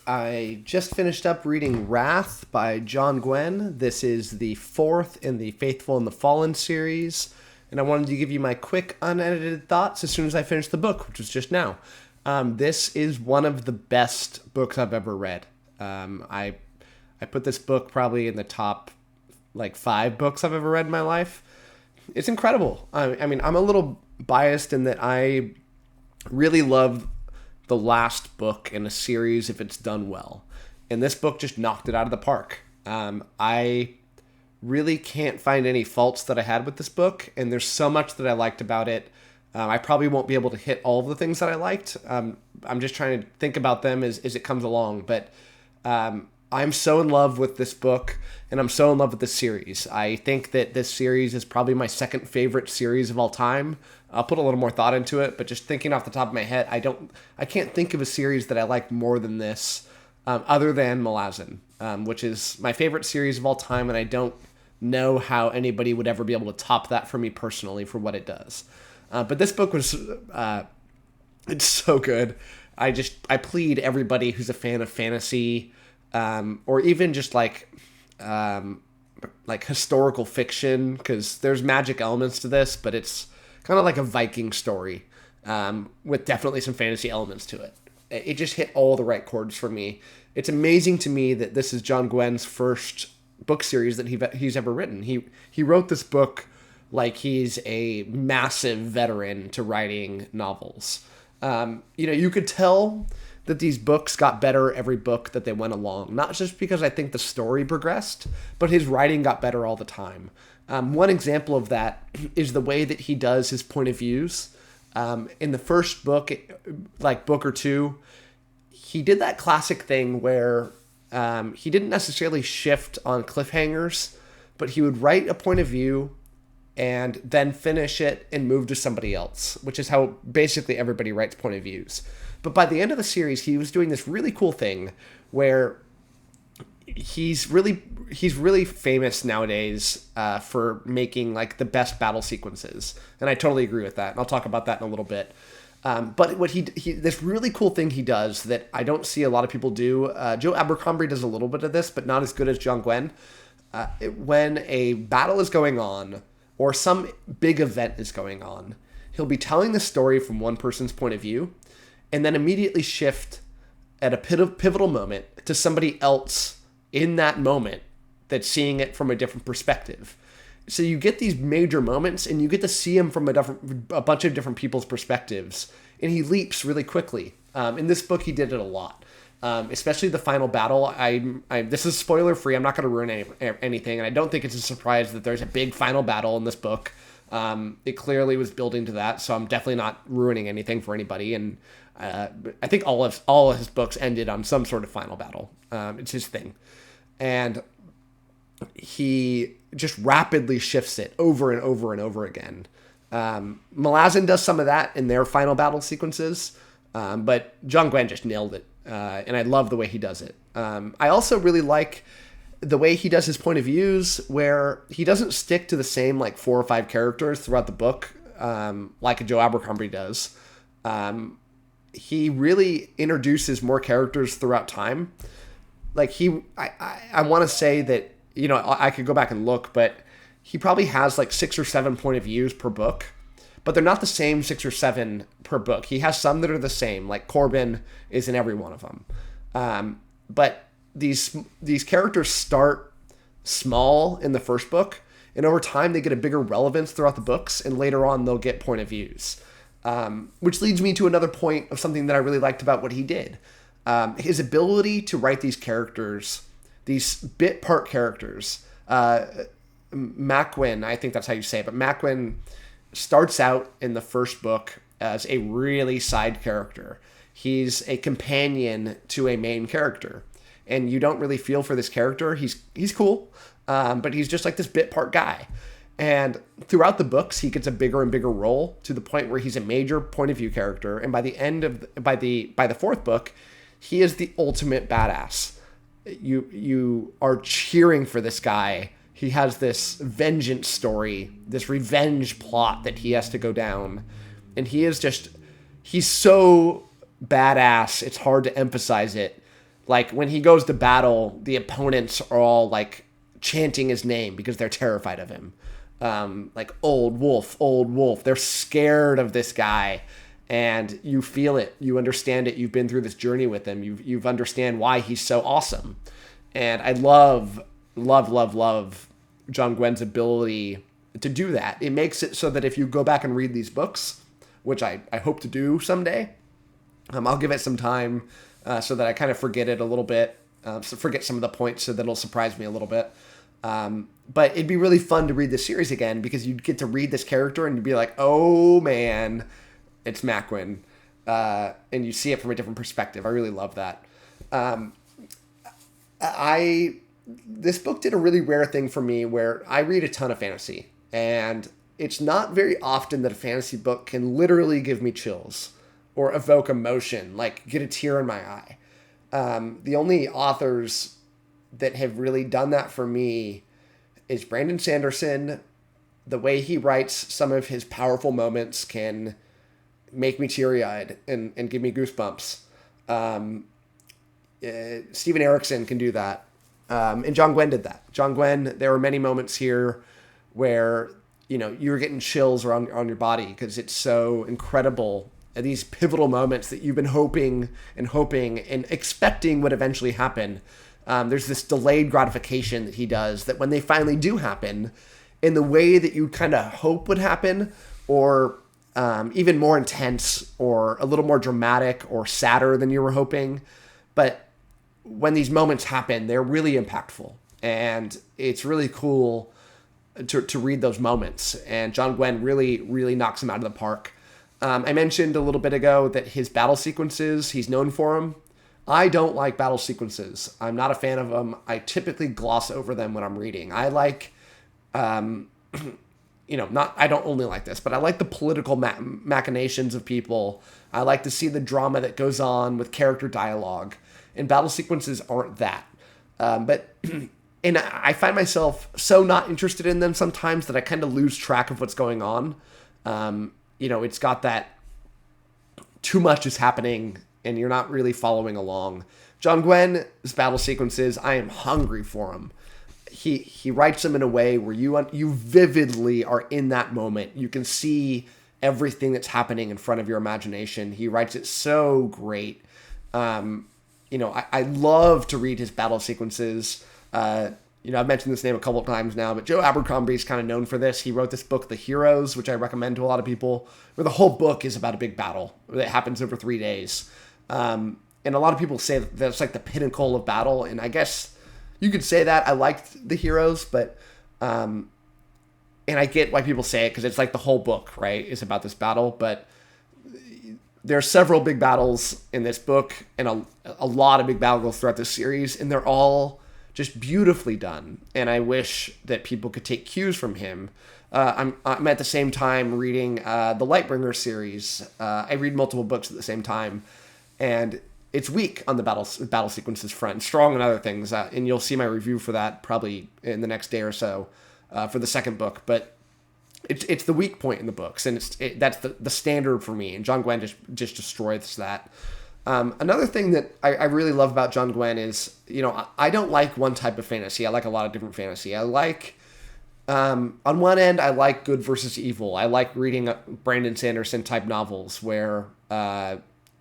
I just finished up reading Wrath by John Gwynne. This is the fourth in the Faithful and the Fallen series, and I wanted to give you my quick, unedited thoughts as soon as I finished the book, which was just now. This is one of the best books I've ever read. I put this book probably in the top, 5 books I've ever read in my life. It's incredible. I mean, I'm a little biased in that I really love the last book in a series if it's done well. And this book just knocked it out of the park. I really can't find any faults that I had with this book, and there's so much that I liked about it. I probably won't be able to hit all of the things that I liked. I'm just trying to think about them as it comes along. But I'm so in love with this book, and I'm so in love with this series. I think that this series is probably my second favorite series of all time. I'll put a little more thought into it, but just thinking off the top of my head, I can't think of a series that I like more than this, other than Malazan, which is my favorite series of all time, and I don't know how anybody would ever be able to top that for me personally for what it does. But this book was, it's so good. I plead everybody who's a fan of fantasy, or even just like historical fiction, because there's magic elements to this, but it's kind of like a Viking story, with definitely some fantasy elements to it. It just hit all the right chords for me. It's amazing to me that this is John Gwynne's first book series that he's ever written. He wrote this book like he's a massive veteran to writing novels. You could tell that these books got better every book that they went along. Not just because I think the story progressed, but his writing got better all the time. One example of that is the way that he does his point of views. In the first book, book or two, he did that classic thing where he didn't necessarily shift on cliffhangers, but he would write a point of view and then finish it and move to somebody else, which is how basically everybody writes point of views. But by the end of the series, he was doing this really cool thing where he's really famous nowadays for making the best battle sequences, and I totally agree with that. And I'll talk about that in a little bit. But what he this really cool thing he does that I don't see a lot of people do. Joe Abercrombie does a little bit of this, but not as good as John Gwynne. When a battle is going on or some big event is going on, he'll be telling the story from one person's point of view, and then immediately shift at a pivotal moment to somebody else in that moment that's seeing it from a different perspective. So you get these major moments, and you get to see him from a bunch of different people's perspectives, and he leaps really quickly. In this book, he did it a lot, especially the final battle. This is spoiler free. I'm not going to ruin anything, and I don't think it's a surprise that there's a big final battle in this book. It clearly was building to that, so I'm definitely not ruining anything for anybody. And I think all of his books ended on some sort of final battle. It's his thing, and he just rapidly shifts it over and over and over again. Malazan does some of that in their final battle sequences, but John Gwynne just nailed it, and I love the way he does it. I also really like the way he does his point of views, where he doesn't stick to the same 4 or 5 characters throughout the book, like Joe Abercrombie does. He really introduces more characters throughout time. I want to say that, I could go back and look, but he probably has 6 or 7 point of views per book, but they're not the same 6 or 7 per book. He has some that are the same, like Corbin is in every one of them. But these characters start small in the first book, and over time they get a bigger relevance throughout the books, and later on they'll get point of views. Which leads me to another point of something that I really liked about what he did. His ability to write these characters, these bit part characters. Macwin, I think that's how you say it, but Macwin starts out in the first book as a really side character. He's a companion to a main character, and you don't really feel for this character. He's cool, but he's just this bit part guy. And throughout the books, he gets a bigger and bigger role to the point where he's a major point of view character. And by the end of by the 4th book, he is the ultimate badass. You are cheering for this guy. He has this vengeance story, this revenge plot that he has to go down, and he's so badass. It's hard to emphasize it. Like when he goes to battle, the opponents are all like chanting his name because they're terrified of him. Like old wolf. They're scared of this guy, and you feel it. You understand it. You've been through this journey with him. You've understand why he's so awesome. And I love John Gwynne's ability to do that. It makes it so that if you go back and read these books, which I hope to do someday, I'll give it some time so that I kind of forget it a little bit, so forget some of the points so that it'll surprise me a little bit. But it'd be really fun to read this series again because you'd get to read this character and you'd be like, oh man, it's Matt Gwynne. And you see it from a different perspective. I really love that. This book did a really rare thing for me where I read a ton of fantasy, and it's not very often that a fantasy book can literally give me chills or evoke emotion, like get a tear in my eye. The only authors that have really done that for me is Brandon Sanderson. The way he writes some of his powerful moments can make me teary-eyed and give me goosebumps. Steven Erikson can do that. And John Gwynne did that. John Gwynne, there were many moments here where, you were getting chills on your body because it's so incredible. And these pivotal moments that you've been hoping and expecting would eventually happen. There's this delayed gratification that he does that when they finally do happen, in the way that you kind of hope would happen, or even more intense or a little more dramatic or sadder than you were hoping. But when these moments happen, they're really impactful. And it's really cool to read those moments. And John Gwynne really, really knocks them out of the park. I mentioned a little bit ago that his battle sequences, he's known for them. I don't like battle sequences. I'm not a fan of them. I typically gloss over them when I'm reading. I like, I don't only like this, but I like the political machinations of people. I like to see the drama that goes on with character dialogue. And battle sequences aren't that. And I find myself so not interested in them sometimes that I kind of lose track of what's going on. It's got that too much is happening and you're not really following along. John Gwynne's battle sequences, I am hungry for them. He writes them in a way where you vividly are in that moment. You can see everything that's happening in front of your imagination. He writes it so great. I love to read his battle sequences. I've mentioned this name a couple of times now, but Joe Abercrombie is kind of known for this. He wrote this book, The Heroes, which I recommend to a lot of people, where the whole book is about a big battle that happens over 3 days. And a lot of people say that that's like the pinnacle of battle, and I guess you could say that. I liked The Heroes, but and I get why people say it because it's like the whole book, right, is about this battle. But there are several big battles in this book and a lot of big battles throughout this series, and they're all just beautifully done. And I wish that people could take cues from him. I'm at the same time reading the Lightbringer series. I read multiple books at the same time, and it's weak on the battle sequences front, strong on other things. And you'll see my review for that probably in the next day or so for the second book. But it's the weak point in the books, and that's the standard for me. And John Gwynne just destroys that. Another thing that I really love about John Gwynne is, I don't like one type of fantasy. I like a lot of different fantasy. I like, on one end, I like good versus evil. I like reading Brandon Sanderson type novels where,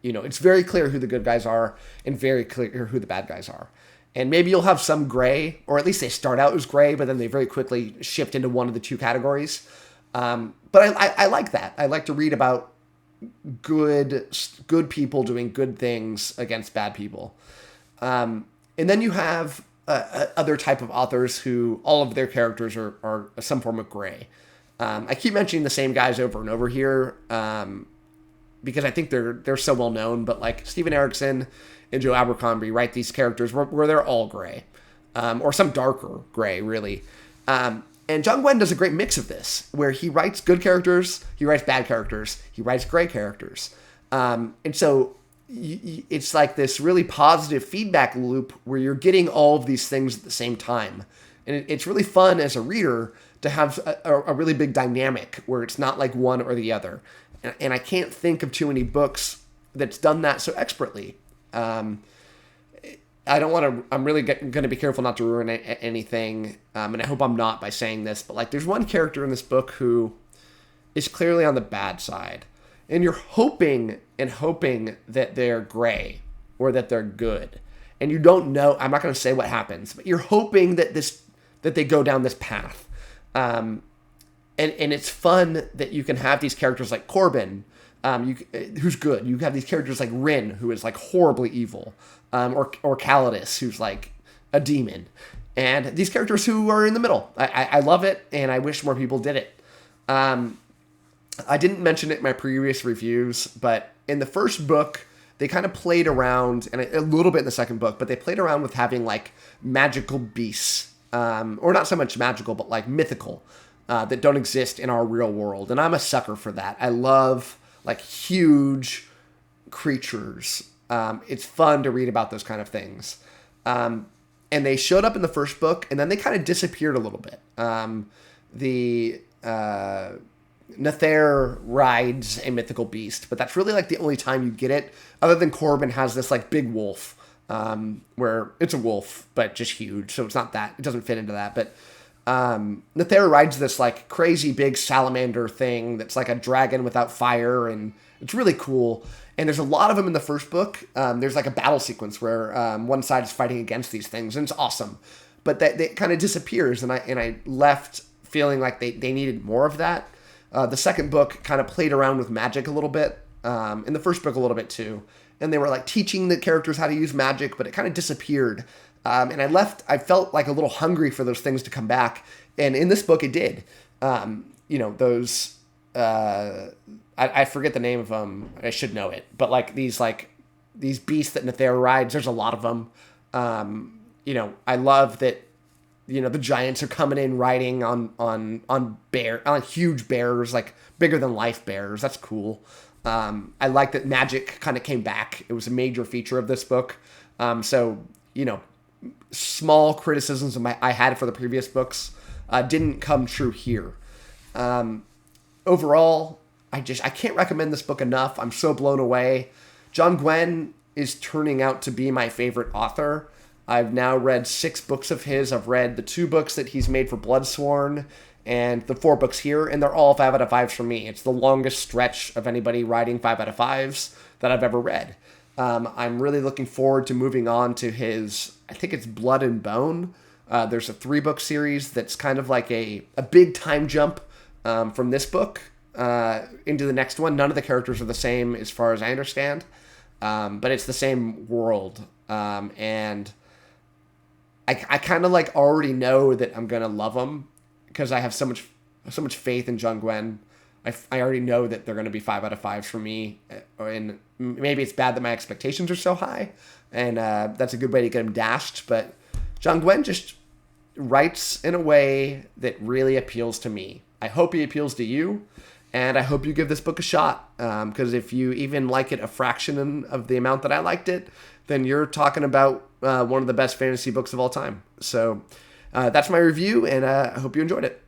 it's very clear who the good guys are and very clear who the bad guys are. And maybe you'll have some gray, or at least they start out as gray, but then they very quickly shift into one of the two categories. But I like that. I like to read about good people doing good things against bad people. And then you have other type of authors who all of their characters are some form of gray. I keep mentioning the same guys over and over here because I think they're so well known, but like Steven Erikson and Joe Abercrombie write these characters where they're all gray, or some darker gray, really. And John Gwynne does a great mix of this, where he writes good characters, he writes bad characters, he writes gray characters. And so it's like this really positive feedback loop where you're getting all of these things at the same time. And it's really fun as a reader to have a really big dynamic where it's not like one or the other. And I can't think of too many books that's done that so expertly. I don't want to. I'm really going to be careful not to ruin anything, and I hope I'm not by saying this. But like, there's one character in this book who is clearly on the bad side, and you're hoping that they're gray or that they're good, and you don't know. I'm not going to say what happens, but you're hoping that they go down this path, and it's fun that you can have these characters like Corbin, who's good. You have these characters like Rin, who is like horribly evil, or Calidus, who's like a demon, and these characters who are in the middle. I love it, and I wish more people did it. I didn't mention it in my previous reviews, but in the first book, they kind of played around, and a little bit in the second book, but they played around with having like magical beasts, or not so much magical, but like mythical, that don't exist in our real world. And I'm a sucker for that. I love like huge creatures. It's fun to read about those kind of things. And they showed up in the first book, and then they kind of disappeared a little bit. Nether rides a mythical beast, but that's really like the only time you get it, other than Corbin has this like big wolf, where it's a wolf, but just huge. So it's not that, it doesn't fit into that. But Nether rides this like crazy big salamander thing that's like a dragon without fire, and it's really cool. And there's a lot of them in the first book. There's like a battle sequence where one side is fighting against these things, and it's awesome. But that kind of disappears, and I left feeling like they needed more of that. The second book kind of played around with magic a little bit. In the first book a little bit too. And they were like teaching the characters how to use magic, but it kind of disappeared. And I felt like a little hungry for those things to come back. And in this book it did. Those, I forget the name of them. I should know it. But like these beasts that Nether rides, there's a lot of them. I love that, the giants are coming in riding on huge bears, like bigger than life bears. That's cool. I like that magic kind of came back. It was a major feature of this book. Small criticisms I had for the previous books didn't come true here. Overall, I can't recommend this book enough. I'm so blown away. John Gwynne is turning out to be my favorite author. I've now read 6 books of his. I've read the 2 books that he's made for Bloodsworn and the 4 books here, and they're all 5 out of 5s for me. It's the longest stretch of anybody writing 5 out of 5s that I've ever read. I'm really looking forward to moving on to his, I think it's Blood and Bone. There's a 3-book series that's kind of like a big time jump from this book into the next one. None of the characters are the same as far as I understand, but it's the same world. And I kind of like already know that I'm gonna love them because I have so much faith in John Gwynne. I already know that they're gonna be 5 out of 5s for me, and maybe it's bad that my expectations are so high, and that's a good way to get them dashed. But John Gwynne just writes in a way that really appeals to me. I hope he appeals to you, and I hope you give this book a shot. Because if you even like it a fraction of the amount that I liked it, then you're talking about one of the best fantasy books of all time. So that's my review, and I hope you enjoyed it.